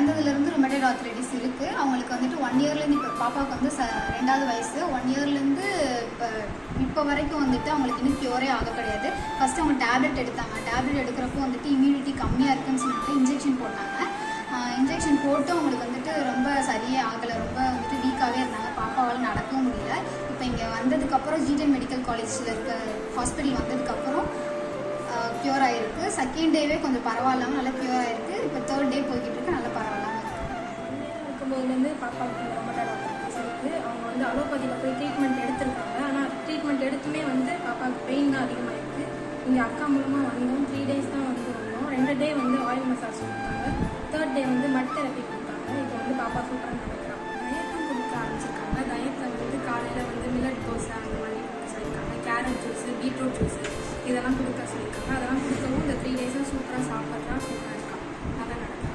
பிறந்ததுலேருந்து ருமேட்டட் ஆர்த்ரைட்டிஸ் இருக்குது. அவங்களுக்கு வந்துட்டு 1 இயர்லேருந்து இப்போ பாப்பாவுக்கு வந்து 2வது வயசு. 1 இயர்லேருந்து இப்போ வரைக்கும் வந்துட்டு அவங்களுக்கு இன்னும் க்யூரே ஆக கிடையாது. ஃபஸ்ட்டு அவங்க டேப்லெட் எடுத்தாங்க. டேப்லெட் எடுக்கிறப்போ வந்துட்டு இம்யூனிட்டி கம்மியாக இருக்குதுன்னு சொன்னாங்க. இன்ஜெக்ஷன் போட்டாங்க. இன்ஜெக்ஷன் போட்டு அவங்களுக்கு வந்துட்டு ரொம்ப சரியே ஆகலை. ரொம்ப வந்துட்டு வீக்காகவே இருந்தாங்க. பாப்பாவால் நடக்கவும் முடியல. இப்போ இங்கே வந்ததுக்கப்புறம் ஜிடிஎன் மெடிக்கல் காலேஜில் இருக்க ஹாஸ்பிட்டல் வந்ததுக்கப்புறம் க்யூர் ஆகிருக்கு. செகண்ட் டேவே கொஞ்சம் பரவாயில்லாமல் நல்லா க்யூர் ஆகிருக்கு. இப்போ 3rd டே போய்கிட்டு இருக்கு, நல்லா பரவாயில்லாமல் இருக்கும்போதுலேருந்து பாப்பாவுக்கு ருமேட்டட் ஆர்த்ரைட்டிஸ் இருக்குது. அவங்க வந்து அலோபதியில் போய் ட்ரீட்மெண்ட் எடுத்துருக்காங்க. ஆனால் ட்ரீட்மெண்ட் எடுத்துமே வந்து பாப்பாவுக்கு பெயின் தான் அதிகமாக இருக்குது. இங்கே அக்கா மூலமாக வந்தோம். 3 டேஸ் தான் வந்து வந்தோம். 2 டே வந்து ஆயில் மசாஜ் கொடுத்தாங்க. 3rd டே வந்து மட் தெரப்பி கொடுத்தாங்க. இப்போ வந்து பாப்பா சூப்பராக நடக்கிறாங்க. டயட்டும் கொடுக்க ஆரம்பிச்சிருக்காங்க. டயட்டில் வந்து காலையில் வந்து மில்லட் தோசை அந்த மாதிரி கொடுக்க சொல்லியிருக்காங்க. கேரட் ஜூஸு, பீட்ரூட் ஜூஸு இதெல்லாம் கொடுக்க சொல்லியிருக்காங்க. அதெல்லாம் கொடுக்கவும் இந்த 3 டேஸாக சூப்பராக சாப்பிட்றா, சூப்பராக இருக்கா, நல்லா நடக்கும்.